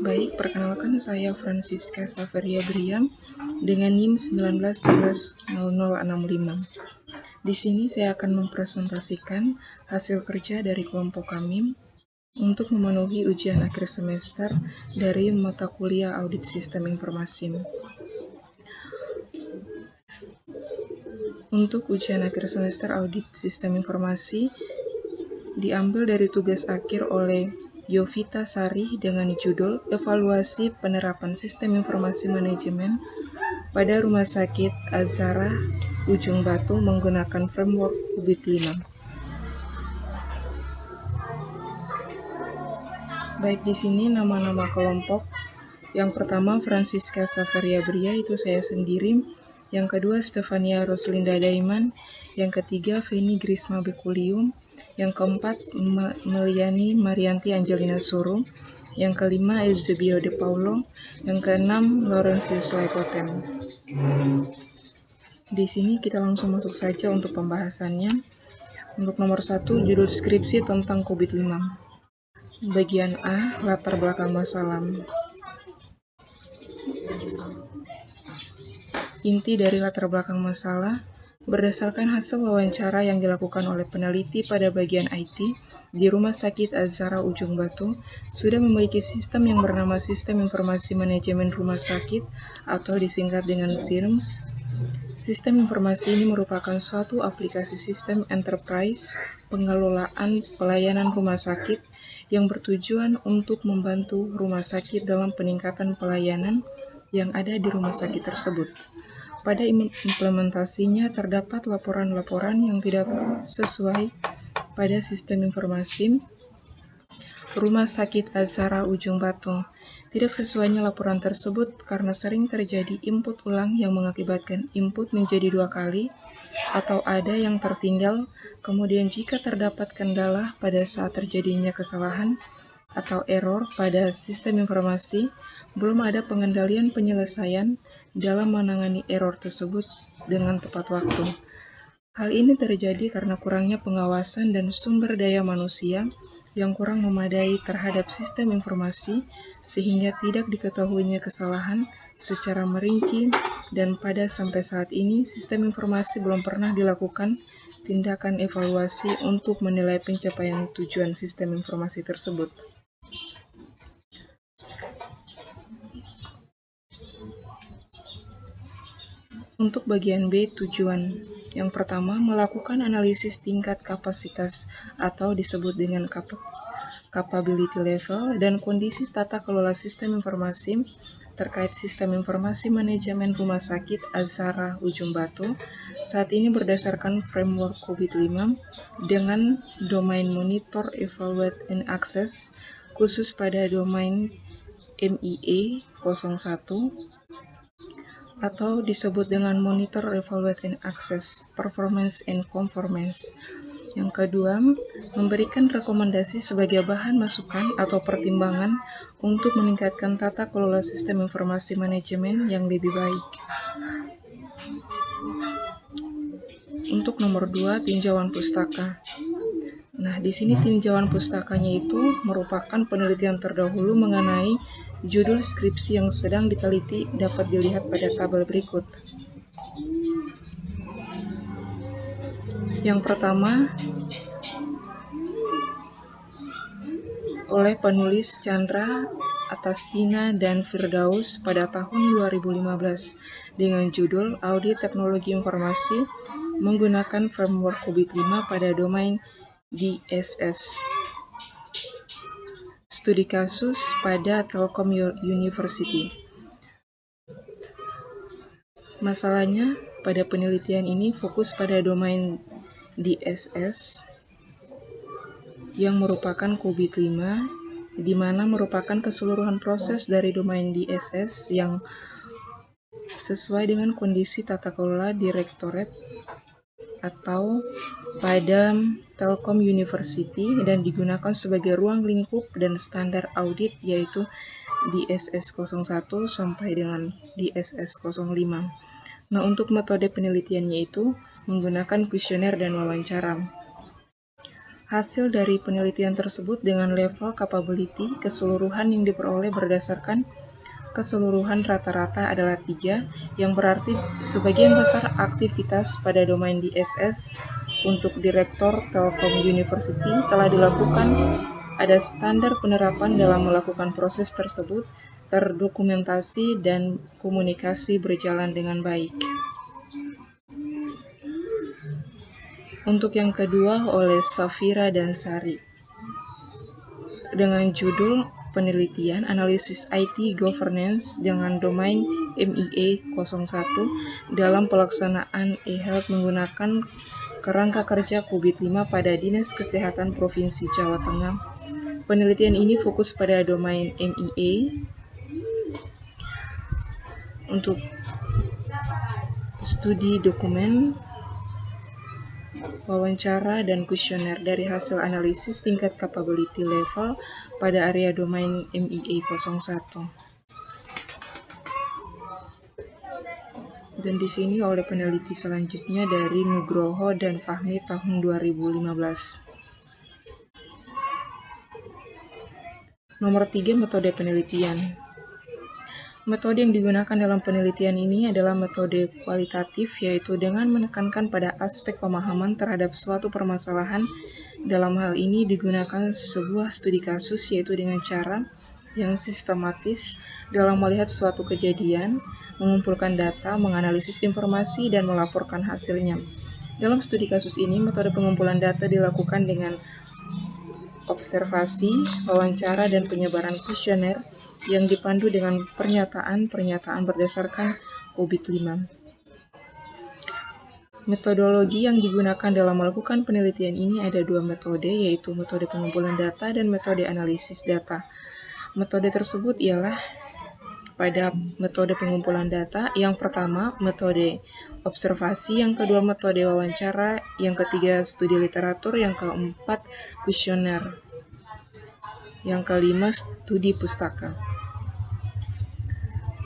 Baik, perkenalkan saya Francisca Saveria Briam dengan NIM 19110065. Di sini saya akan mempresentasikan hasil kerja dari kelompok kami untuk memenuhi ujian akhir semester dari mata kuliah Audit Sistem Informasi. Untuk ujian akhir semester Audit Sistem Informasi diambil dari tugas akhir oleh Yovita Sari dengan judul Evaluasi Penerapan Sistem Informasi Manajemen pada Rumah Sakit Azhara Ujung Batu menggunakan framework UBIT 5. Baik, di sini nama-nama kelompok. Yang pertama Francisca Saveria Bria, itu saya sendiri. Yang kedua Stefania Roslinda Daiman. Yang ketiga Feni Grisma Bekulium. Yang keempat Meliani Marianti Angelina Suru. Yang kelima Eusebio De Paulo. Yang keenam Laurentius Laikoten. Di sini kita langsung masuk saja untuk pembahasannya. Untuk nomor 1, judul skripsi tentang COVID-5. Bagian A, latar belakang masalah. Inti dari latar belakang masalah, berdasarkan hasil wawancara yang dilakukan oleh peneliti pada bagian IT di Rumah Sakit Azhara Ujung Batu, sudah memiliki sistem yang bernama Sistem Informasi Manajemen Rumah Sakit atau disingkat dengan SIRMS. Sistem informasi ini merupakan suatu aplikasi sistem enterprise pengelolaan pelayanan rumah sakit yang bertujuan untuk membantu rumah sakit dalam peningkatan pelayanan yang ada di rumah sakit tersebut. Pada implementasinya terdapat laporan-laporan yang tidak sesuai pada sistem informasi Rumah Sakit Azhara Ujung Batu. Tidak sesuainya laporan tersebut karena sering terjadi input ulang yang mengakibatkan input menjadi 2 kali atau ada yang tertinggal. Kemudian jika terdapat kendala pada saat terjadinya kesalahan atau error pada sistem informasi, belum ada pengendalian penyelesaian dalam menangani error tersebut dengan tepat waktu. Hal ini terjadi karena kurangnya pengawasan dan sumber daya manusia yang kurang memadai terhadap sistem informasi sehingga tidak diketahuinya kesalahan secara merinci, dan pada sampai saat ini sistem informasi belum pernah dilakukan tindakan evaluasi untuk menilai pencapaian tujuan sistem informasi tersebut. Untuk bagian B, tujuan. Yang pertama, melakukan analisis tingkat kapasitas atau disebut dengan capability level dan kondisi tata kelola sistem informasi terkait sistem informasi manajemen rumah sakit Azhara Ujung Batu saat ini berdasarkan framework COVID-5 dengan domain monitor, evaluate, and access khusus pada domain MIE 01 atau disebut dengan monitor, evaluate, and access, performance and conformance. Yang kedua, memberikan rekomendasi sebagai bahan masukan atau pertimbangan untuk meningkatkan tata kelola sistem informasi manajemen yang lebih baik. Untuk nomor 2, tinjauan pustaka. Nah, di sini tinjauan pustakanya itu merupakan penelitian terdahulu mengenai judul skripsi yang sedang diteliti, dapat dilihat pada tabel berikut. Yang pertama, oleh penulis Chandra Atastina dan Firdaus pada tahun 2015 dengan judul Audit Teknologi Informasi menggunakan framework COVID-5 pada domain DSS. Studi kasus pada Telkom University. Masalahnya, pada penelitian ini fokus pada domain DSS yang merupakan COVID-5, di mana merupakan keseluruhan proses dari domain DSS yang sesuai dengan kondisi tata kelola direktorat atau pada Telkom University dan digunakan sebagai ruang lingkup dan standar audit, yaitu DSS 01 sampai dengan DSS 05. Nah, untuk metode penelitiannya itu menggunakan kuesioner dan wawancara. Hasil dari penelitian tersebut dengan level capability keseluruhan yang diperoleh berdasarkan keseluruhan rata-rata adalah 3, yang berarti sebagian besar aktivitas pada domain DSS untuk Direktor Telkom University telah dilakukan. Ada standar penerapan dalam melakukan proses tersebut, terdokumentasi dan komunikasi berjalan dengan baik. Untuk yang kedua oleh Safira dan Sari dengan judul penelitian analisis IT governance dengan domain MEA 01 dalam pelaksanaan e-health menggunakan kerangka kerja COVID-5 pada Dinas Kesehatan Provinsi Jawa Tengah. Penelitian ini fokus pada domain MEA untuk studi dokumen, wawancara, dan kuesioner dari hasil analisis tingkat capability level pada area domain MEA 01. Dan di sini oleh peneliti selanjutnya dari Nugroho dan Fahmi tahun 2015. Nomor 3, metode penelitian. Metode yang digunakan dalam penelitian ini adalah metode kualitatif, yaitu dengan menekankan pada aspek pemahaman terhadap suatu permasalahan. Dalam hal ini digunakan sebuah studi kasus, yaitu dengan cara yang sistematis dalam melihat suatu kejadian, mengumpulkan data, menganalisis informasi, dan melaporkan hasilnya. Dalam studi kasus ini, metode pengumpulan data dilakukan dengan observasi, wawancara, dan penyebaran kuesioner yang dipandu dengan pernyataan-pernyataan berdasarkan COVID-5. Metodologi yang digunakan dalam melakukan penelitian ini ada 2 metode, yaitu metode pengumpulan data dan metode analisis data. Metode tersebut ialah pada metode pengumpulan data, yang pertama metode observasi, yang kedua metode wawancara, yang ketiga studi literatur, yang keempat kuesioner, yang kelima studi pustaka.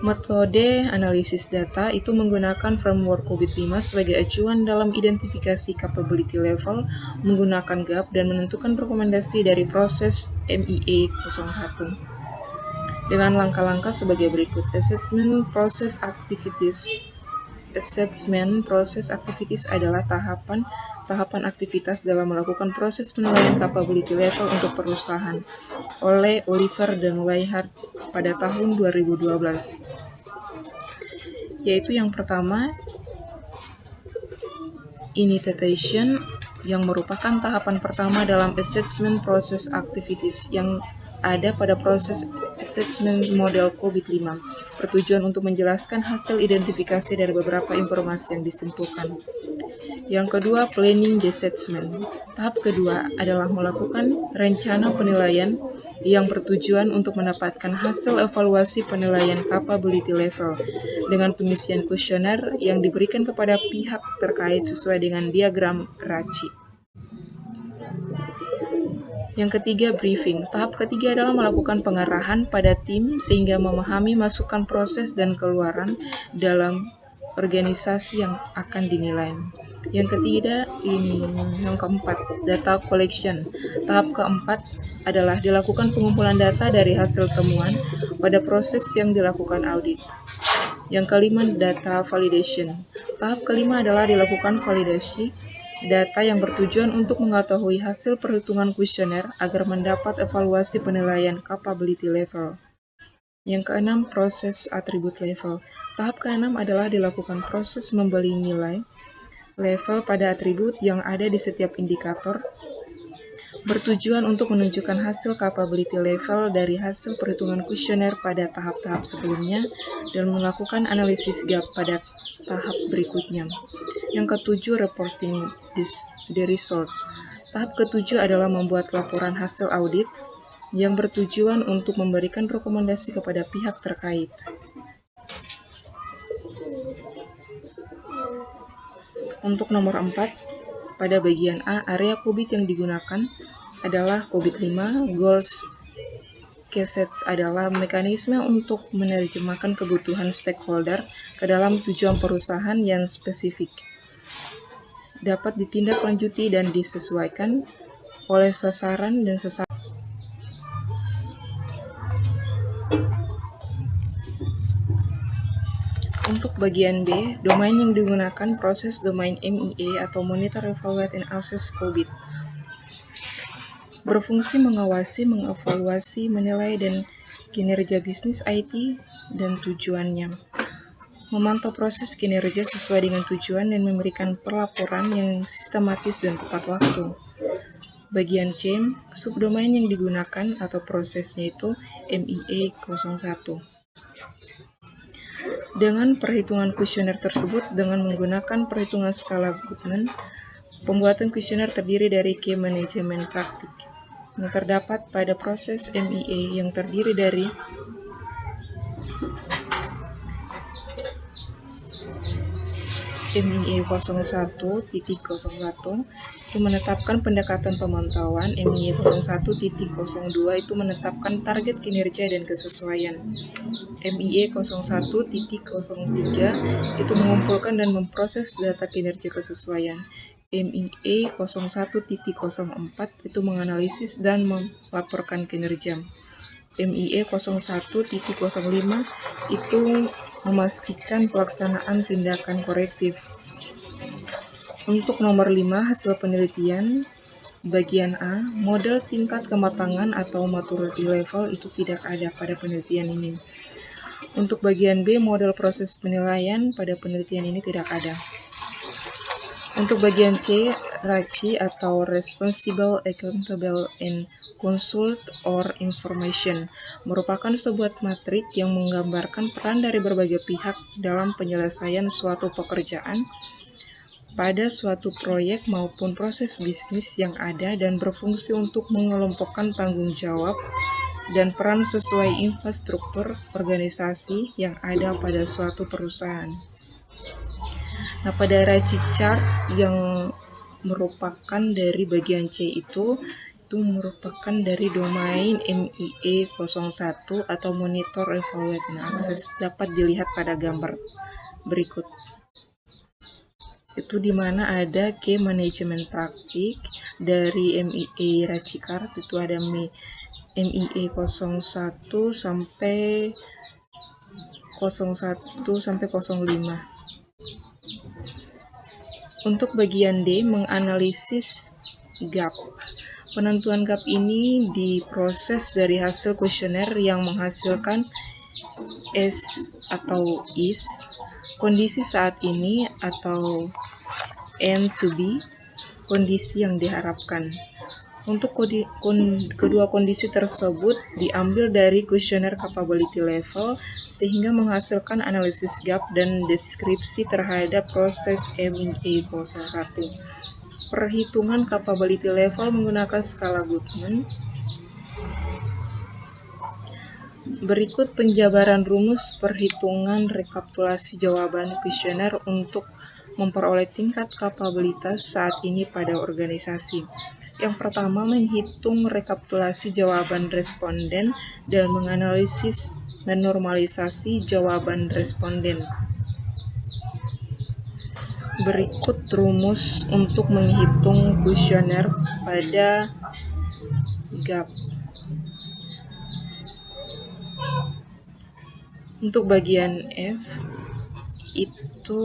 Metode analisis data itu menggunakan framework COVID-5 sebagai acuan dalam identifikasi capability level, menggunakan gap, dan menentukan rekomendasi dari proses MEA 01. Dengan langkah-langkah sebagai berikut. Assessment process activities adalah tahapan aktivitas dalam melakukan proses penilaian capability level untuk perusahaan oleh Oliver dan Leihart pada tahun 2012. Yaitu yang pertama, initiation, yang merupakan tahapan pertama dalam assessment process activities yang ada pada proses assessment model COVID-5, bertujuan untuk menjelaskan hasil identifikasi dari beberapa informasi yang disimpulkan. Yang kedua, planning the assessment. Tahap kedua adalah melakukan rencana penilaian yang bertujuan untuk mendapatkan hasil evaluasi penilaian capability level dengan pengisian kuesioner yang diberikan kepada pihak terkait sesuai dengan diagram Racci. Yang ketiga, briefing. Tahap ketiga adalah melakukan pengarahan pada tim sehingga memahami masukan proses dan keluaran dalam organisasi yang akan dinilai. Yang ketiga, yang keempat, data collection. Tahap keempat adalah dilakukan pengumpulan data dari hasil temuan pada proses yang dilakukan audit. Yang kelima, data validation. Tahap kelima adalah dilakukan validasi data yang bertujuan untuk mengetahui hasil perhitungan kuesioner agar mendapat evaluasi penilaian capability level. Yang keenam, proses atribut level. Tahap keenam adalah dilakukan proses membeli nilai level pada atribut yang ada di setiap indikator, bertujuan untuk menunjukkan hasil capability level dari hasil perhitungan kuesioner pada tahap-tahap sebelumnya dan melakukan analisis gap pada tahap berikutnya. Yang ketujuh, reporting the result. Tahap ketujuh adalah membuat laporan hasil audit yang bertujuan untuk memberikan rekomendasi kepada pihak terkait. Untuk nomor 4, pada bagian A, area COVID yang digunakan adalah COVID-5. Goals Casets adalah mekanisme untuk menerjemahkan kebutuhan stakeholder ke dalam tujuan perusahaan yang spesifik, dapat ditindaklanjuti dan disesuaikan oleh sasaran dan sasaran. Untuk bagian B, domain yang digunakan proses domain MEA atau Monitor, Evaluate, and Assess COVID. Berfungsi mengawasi, mengevaluasi, menilai, dan kinerja bisnis IT dan tujuannya. Memantau proses kinerja sesuai dengan tujuan dan memberikan pelaporan yang sistematis dan tepat waktu. Bagian C, subdomain yang digunakan atau prosesnya itu MEA 01. Dengan perhitungan kuesioner tersebut dengan menggunakan perhitungan skala Goodman, pembuatan kuesioner terdiri dari key management praktik yang terdapat pada proses MEA yang terdiri dari MEA 01.01 itu menetapkan pendekatan pemantauan, MEA 01.02 itu menetapkan target kinerja dan kesesuaian, MEA 01.03 itu mengumpulkan dan memproses data kinerja kesesuaian, MEA 01.04 itu menganalisis dan melaporkan kinerja, MEA 01.05 itu memastikan pelaksanaan tindakan korektif. Untuk nomor 5, hasil penelitian bagian A, model tingkat kematangan atau maturity level itu tidak ada pada penelitian ini. Untuk bagian B, model proses penilaian pada penelitian ini tidak ada. Untuk bagian C, RACI atau Responsible, Accountable, and Consult or Information merupakan sebuah matrik yang menggambarkan peran dari berbagai pihak dalam penyelesaian suatu pekerjaan pada suatu proyek maupun proses bisnis yang ada dan berfungsi untuk mengelompokkan tanggung jawab dan peran sesuai infrastruktur organisasi yang ada pada suatu perusahaan. Nah, pada RACI chart yang merupakan dari bagian C itu merupakan dari domain MEA 01 atau Monitor, Evaluate, and Assess, dapat dilihat pada gambar berikut. Itu dimana ada key management praktik dari MEA RACI chart itu ada MEA 01 sampai 05. Untuk bagian D, menganalisis gap. Penentuan gap ini diproses dari hasil kuesioner yang menghasilkan S atau is, kondisi saat ini atau M to be, kondisi yang diharapkan. Untuk kedua kondisi tersebut diambil dari kuesioner capability level sehingga menghasilkan analisis gap dan deskripsi terhadap proses MEA 01. Perhitungan capability level menggunakan skala Goodman. Berikut penjabaran rumus perhitungan rekapitulasi jawaban kuesioner untuk memperoleh tingkat kapabilitas saat ini pada organisasi. Yang pertama, menghitung rekapitulasi jawaban responden dan menganalisis dan normalisasi jawaban responden. Berikut rumus untuk menghitung kuesioner pada gap. Untuk bagian F itu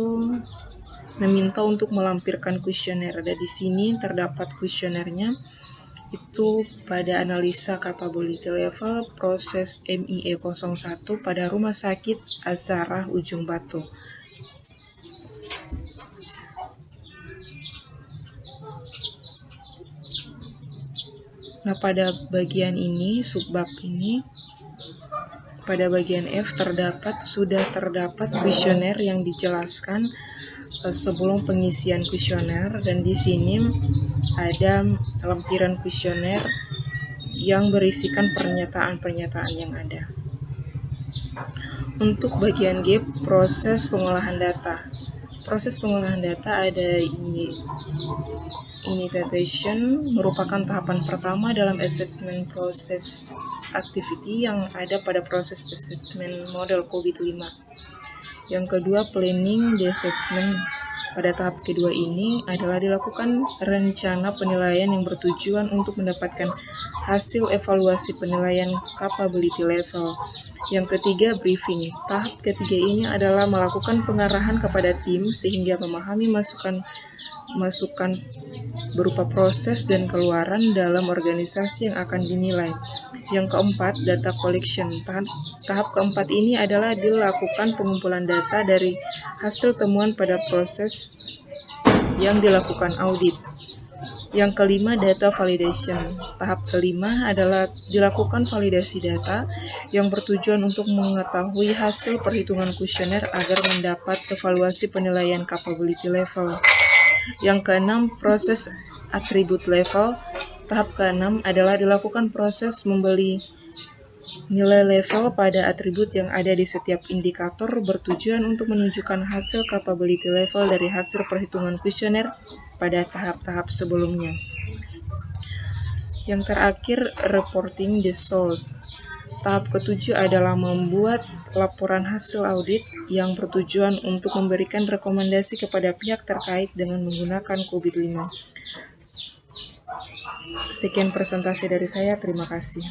meminta untuk melampirkan kuesioner. Ada di sini terdapat kuesionernya itu pada analisa capability level proses MEA 01 pada Rumah Sakit Az-Zarah Ujung Batu. Nah, pada bagian ini, subbab ini, pada bagian F sudah terdapat kuesioner yang dijelaskan sebelum pengisian kuesioner, dan di sini ada lampiran kuesioner yang berisikan pernyataan-pernyataan yang ada. Untuk bagian G, proses pengolahan data. Proses pengolahan data ada initiation, merupakan tahapan pertama dalam assessment process activity yang ada pada proses assessment model COVID-5. Yang kedua, planning the assessment Pada tahap kedua ini adalah dilakukan rencana penilaian yang bertujuan untuk mendapatkan hasil evaluasi penilaian capability level. Yang ketiga, briefing. Tahap ketiga ini adalah melakukan pengarahan kepada tim sehingga memahami masukan berupa proses dan keluaran dalam organisasi yang akan dinilai. Yang keempat, data collection. Tahap keempat ini adalah dilakukan pengumpulan data dari hasil temuan pada proses yang dilakukan audit. Yang kelima, data validation. Tahap kelima adalah dilakukan validasi data yang bertujuan untuk mengetahui hasil perhitungan kuesioner agar mendapat evaluasi penilaian capability level. Yang keenam, proses attribute level. Tahap keenam adalah dilakukan proses membeli nilai level pada atribut yang ada di setiap indikator bertujuan untuk menunjukkan hasil capability level dari hasil perhitungan kuesioner pada tahap-tahap sebelumnya. Yang terakhir, reporting the result. Tahap ketujuh adalah membuat laporan hasil audit yang bertujuan untuk memberikan rekomendasi kepada pihak terkait dengan menggunakan COVID-5. Sekian presentasi dari saya, terima kasih.